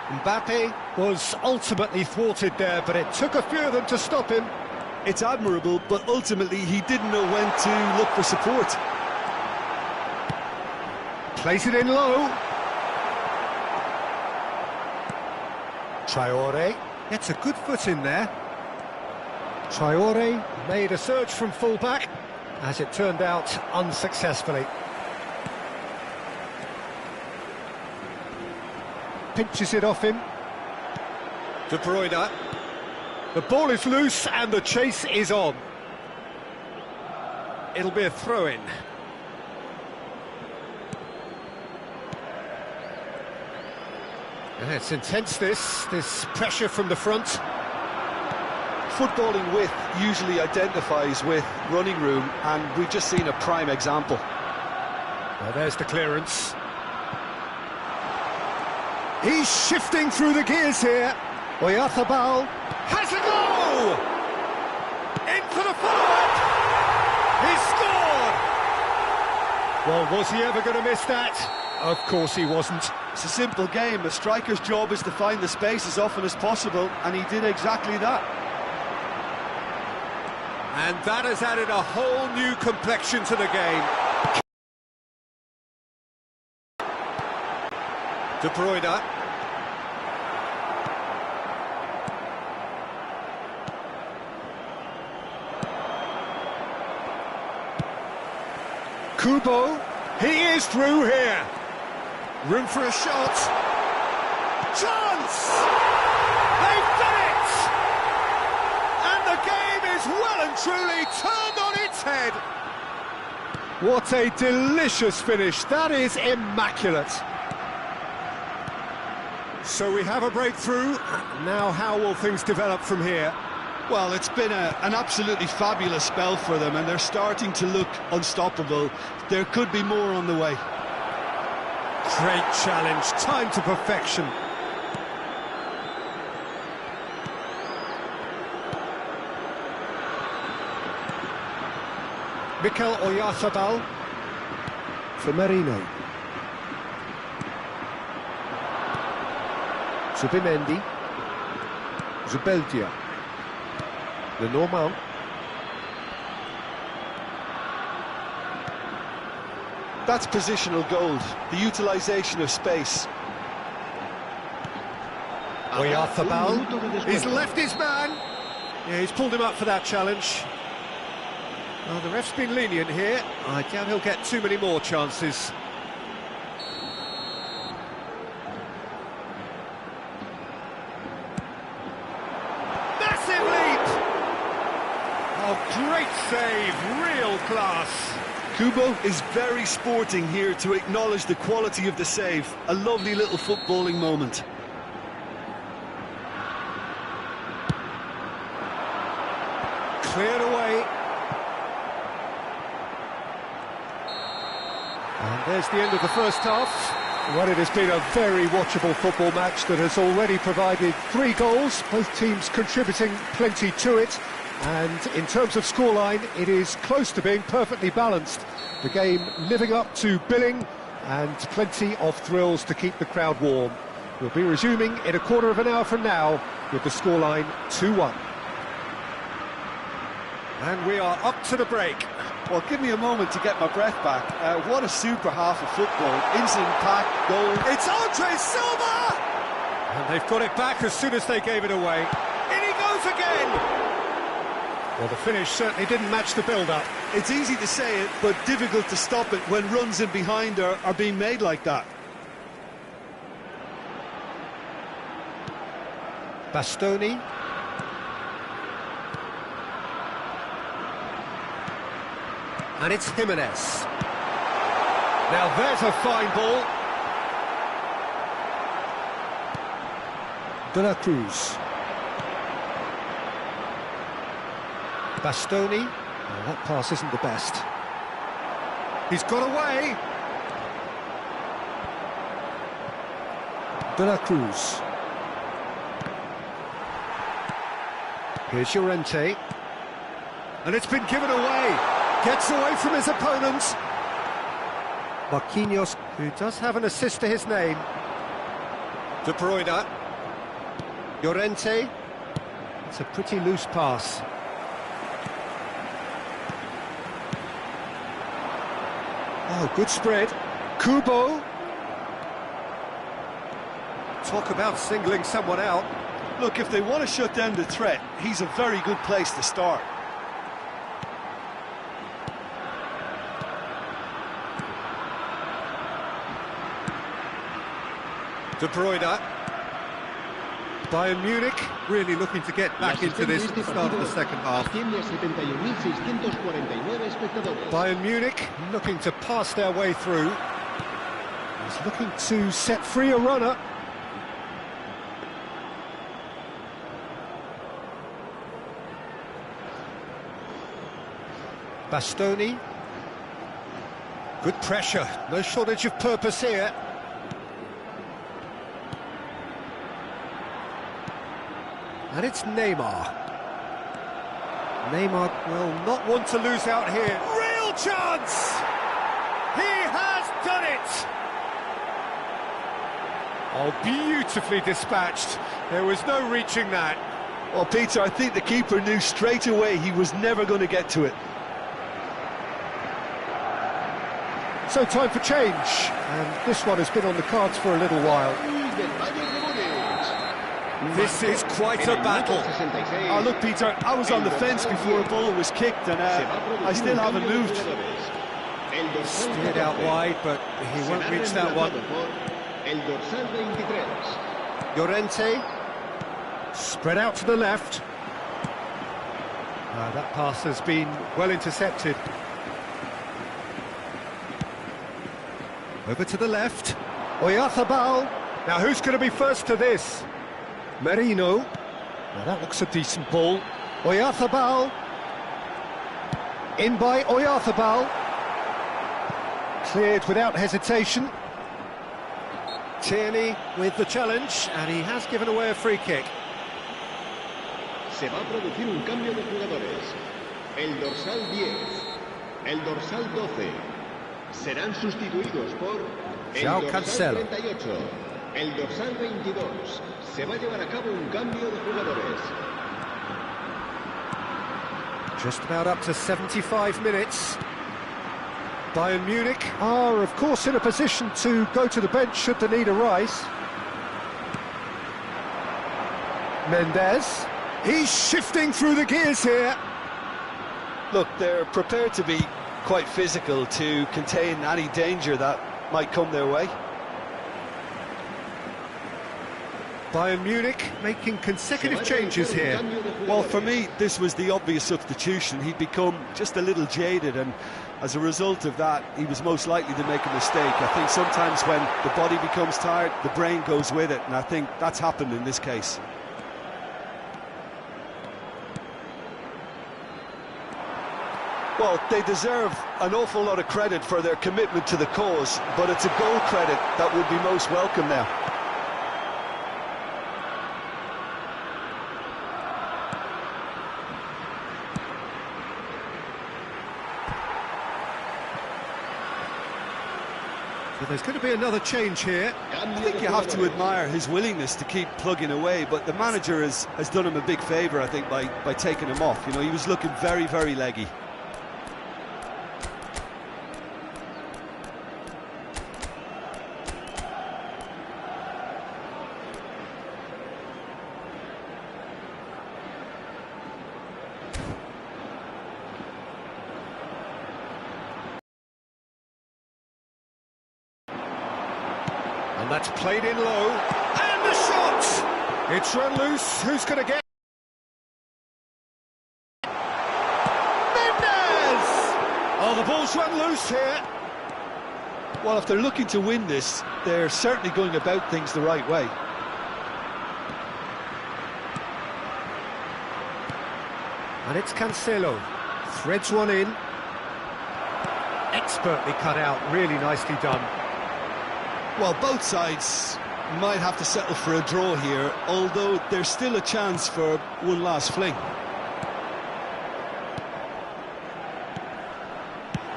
Mbappe was ultimately thwarted there, but it took a few of them to stop him. It's admirable, but ultimately he didn't know when to look for support. Plays it in low. Traore gets a good foot in there. Traore made a surge from full-back, as it turned out unsuccessfully. Pinches it off him. De Bruyne. The ball is loose and the chase is on. It'll be a throw-in. Yeah, it's intense, this pressure from the front. Footballing width usually identifies with running room, and we've just seen a prime example. Well, there's the clearance. He's shifting through the gears here. Oyarzabal has a goal! In for the follow-up! He scored! Well, was he ever going to miss that? Of course he wasn't. It's a simple game. A striker's job is to find the space as often as possible, and he did exactly that. And that has added a whole new complexion to the game. De Bruyne. Kubo, he is through here. Room for a shot. Chance! They've done it! And the game is well and truly turned on its head. What a delicious finish. That is immaculate. So we have a breakthrough. Now how will things develop from here? Well, it's been an absolutely fabulous spell for them, and they're starting to look unstoppable. There could be more on the way. Great challenge, time to perfection. Mikel Oyarzabal for Merino. Zubimendi. Zubeldia. Lenormand. That's positional gold, the utilisation of space. Oyarzabal, he's left his man. Yeah, he's pulled him up for that challenge. Well, the ref's been lenient here. I doubt he'll get too many more chances. Massive leap! Oh, great save, real class. Kubo is very sporting here to acknowledge the quality of the save. A lovely little footballing moment. Cleared away. And there's the end of the first half. Well, it has been a very watchable football match that has already provided 3 goals, both teams contributing plenty to it. And in terms of scoreline, it is close to being perfectly balanced. The game living up to billing and plenty of thrills to keep the crowd warm. We'll be resuming in a quarter of an hour from now with the scoreline 2-1. And we are up to the break. Well, give me a moment to get my breath back. What a super half of football. Instant pack, goal. It's Andre Silva! And they've got it back as soon as they gave it away. In he goes again! Well, the finish certainly didn't match the build-up. It's easy to say it, but difficult to stop it when runs in behind are being made like that. Bastoni. And it's Jimenez. Now there's a fine ball. De La Cruz. Bastoni. Oh, that pass isn't the best. He's got away. De La Cruz. Here's Llorente. And it's been given away. Gets away from his opponent. Marquinhos, who does have an assist to his name. De Bruyne. Llorente. It's a pretty loose pass. Oh, good spread. Kubo. Talk about singling someone out. Look, if they want to shut down the threat, he's a very good place to start. De Bruyne. Bayern Munich really looking to get back into this at the start of the second half. Bayern Munich looking to pass their way through. He's looking to set free a runner. Bastoni. Good pressure, no shortage of purpose here. And it's Neymar. Neymar will not want to lose out here. Real chance! He has done it! Oh, beautifully dispatched. There was no reaching that. Well, Peter, I think the keeper knew straight away he was never going to get to it. So time for change. And this one has been on the cards for a little while. This is quite a battle. Oh, look, Peter, I was on the fence before a ball was kicked, and I still haven't moved. Steered out wide, but he won't reach that one. Llorente. Spread out to the left. That pass has been well intercepted. Over to the left. Oyarzabal. Now who's going to be first to this? Merino. Now that looks a decent ball. Oyarzabal. In by Oyarzabal. Cleared without hesitation. Tierney with the challenge, and he has given away a free kick. Se va a producir un cambio de jugadores. El dorsal 10, el dorsal 12 serán sustituidos por el João dorsal Cancelo. 38, el dorsal 22. Se va a llevar a cabo un cambio de jugadores. Just about up to 75 minutes. Bayern Munich are, of course, in a position to go to the bench should the need arise. Mendes. He's shifting through the gears here. Look, they're prepared to be quite physical to contain any danger that might come their way. Bayern Munich making consecutive changes here. Well, for me, this was the obvious substitution. He'd become just a little jaded, and as a result of that, he was most likely to make a mistake. I think sometimes when the body becomes tired, the brain goes with it, and I think that's happened in this case. Well, they deserve an awful lot of credit for their commitment to the cause, but it's a goal credit that would be most welcome now. But there's going to be another change here. I think you have to admire his willingness to keep plugging away, but the manager has done him a big favour, I think, by taking him off. You know, he was looking very, very leggy. And that's played in low. And the shot! It's run loose. Who's going to get... Mendes! Oh, the ball's run loose here. Well, if they're looking to win this, they're certainly going about things the right way. And it's Cancelo. Threads one in. Expertly cut out, really nicely done. Well, both sides might have to settle for a draw here, although there's still a chance for one last fling.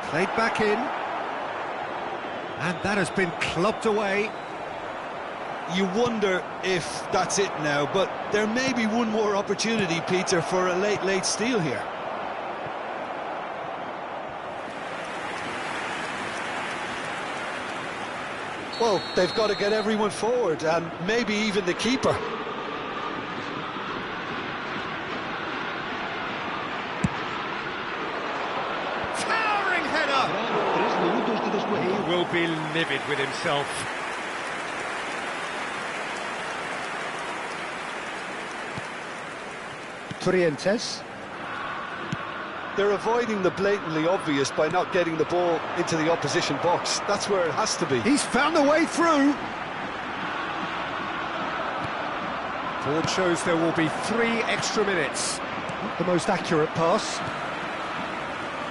Played back in. And that has been clubbed away. You wonder if that's it now, but there may be one more opportunity, Peter, for a late steal here. Well, they've got to get everyone forward, and maybe even the keeper. Towering header! He will be livid with himself. Trientes. They're avoiding the blatantly obvious by not getting the ball into the opposition box. That's where it has to be. He's found a way through. Board shows there will be 3 extra minutes. Not the most accurate pass.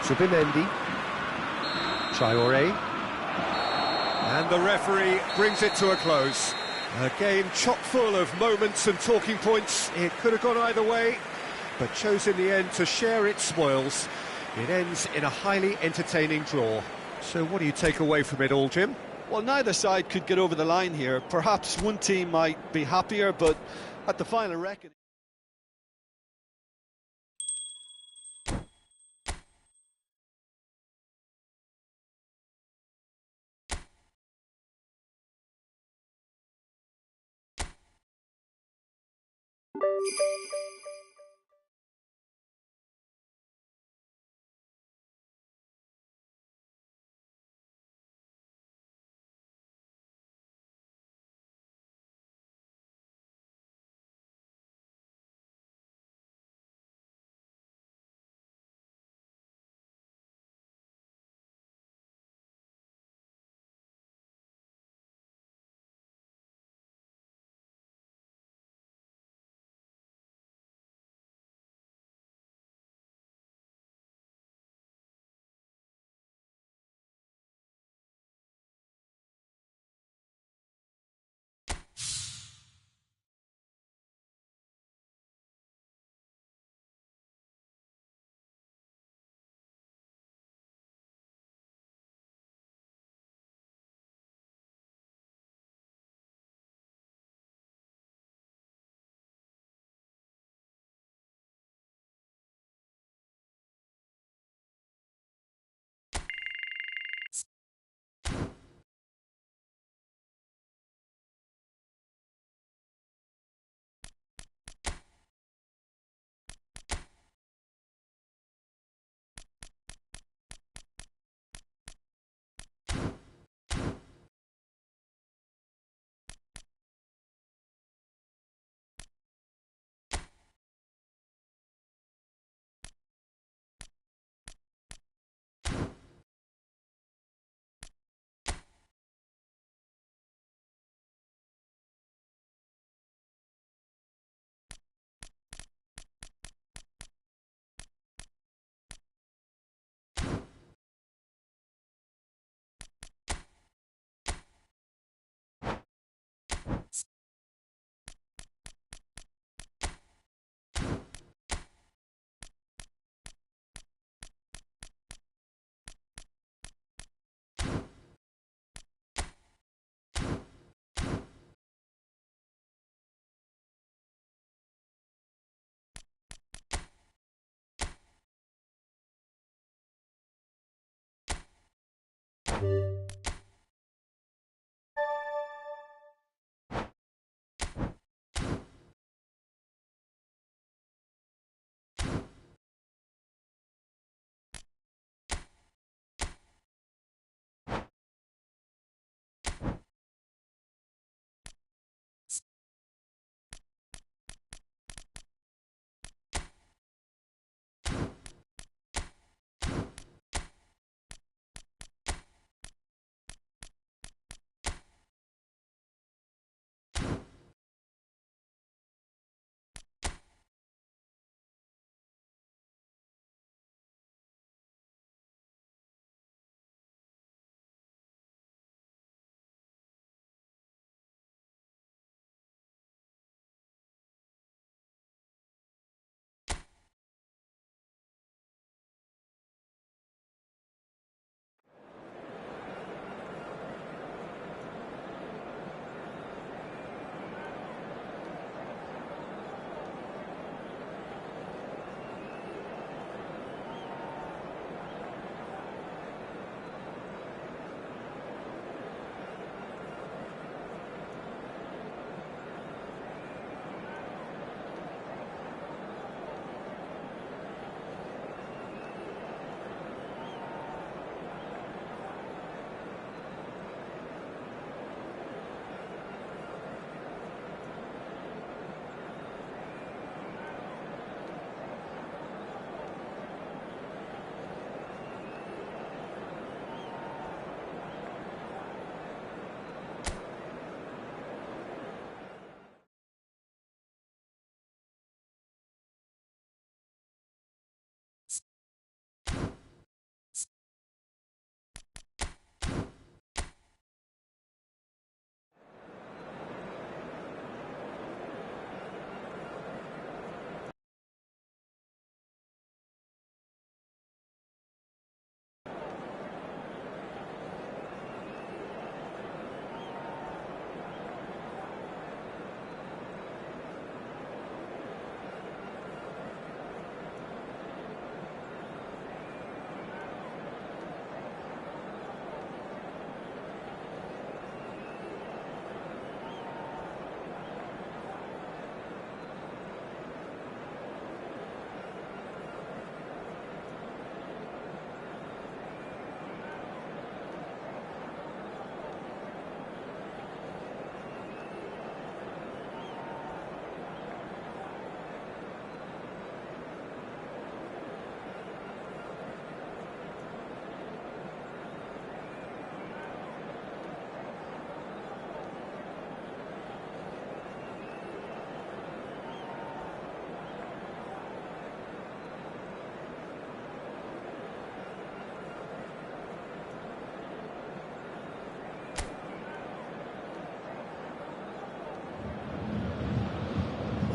Subimendi. Traoré. And the referee brings it to a close. A game chock full of moments and talking points. It could have gone either way, but chose in the end to share its spoils. It ends in a highly entertaining draw. So what do you take away from it all, Jim? Well, neither side could get over the line here. Perhaps one team might be happier, but at the final reckoning...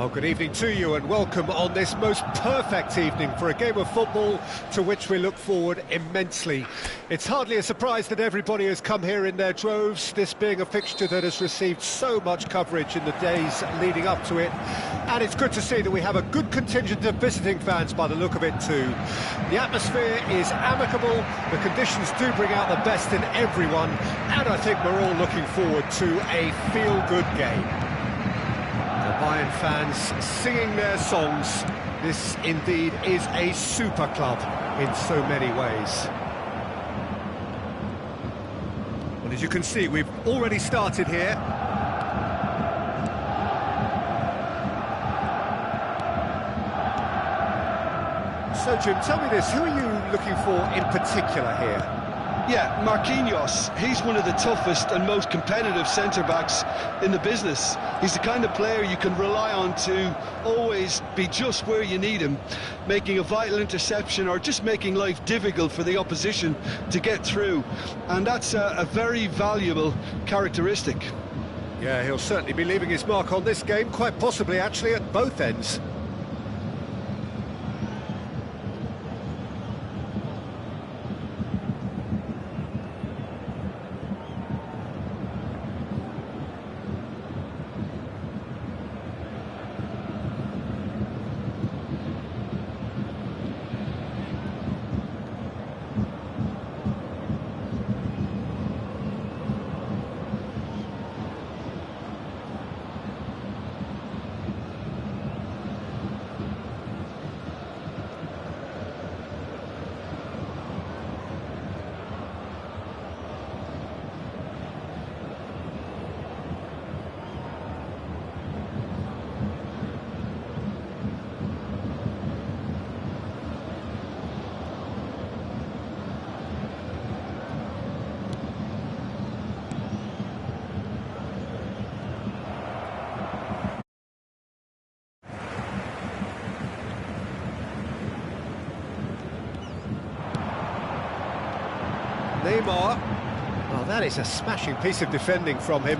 Oh, good evening to you and welcome on this most perfect evening for a game of football to which we look forward immensely. It's hardly a surprise that everybody has come here in their droves, this being a fixture that has received so much coverage in the days leading up to it. And it's good to see that we have a good contingent of visiting fans by the look of it too. The atmosphere is amicable, the conditions do bring out the best in everyone, and I think we're all looking forward to a feel-good game. The Bayern fans singing their songs. This indeed is a super club in so many ways. Well, as you can see, we've already started here. So, Jim, tell me this, who are you looking for in particular here? Yeah, Marquinhos, he's one of the toughest and most competitive centre-backs in the business. He's the kind of player you can rely on to always be just where you need him, making a vital interception or just making life difficult for the opposition to get through. And that's a very valuable characteristic. Yeah, he'll certainly be leaving his mark on this game, quite possibly actually at both ends. Neymar. Well, that is a smashing piece of defending from him.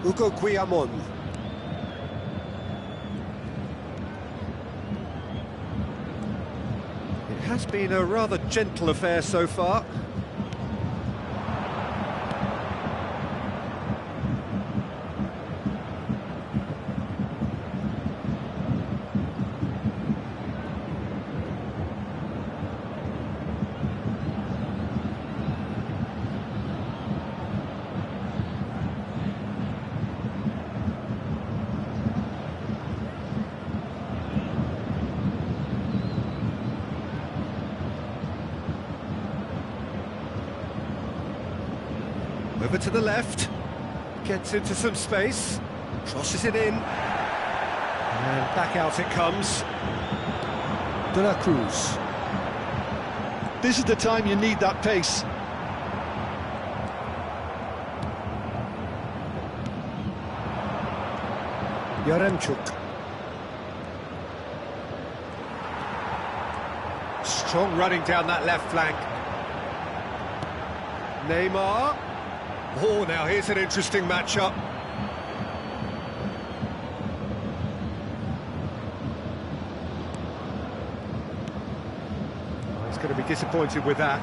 Hugo Guillamon. It has been a rather gentle affair so far. Over to the left, gets into some space, crosses it in, and back out it comes. De La Cruz. This is the time you need that pace. Yaremchuk. Strong running down that left flank. Neymar. Oh, now here's an interesting matchup. Oh, he's going to be disappointed with that.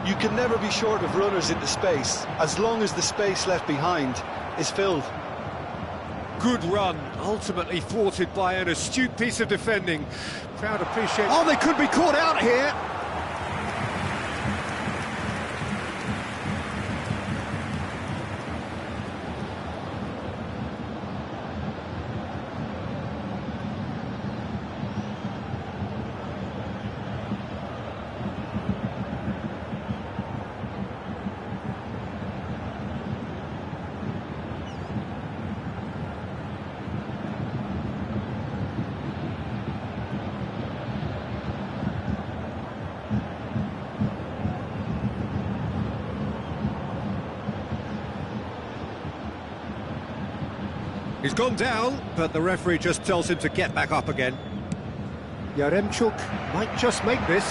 You can never be short of runners into space, as long as the space left behind is filled. Good run, ultimately thwarted by an astute piece of defending. Crowd appreciate... Oh, they could be caught out here! He's gone down, but the referee just tells him to get back up again. Yaremchuk might just make this.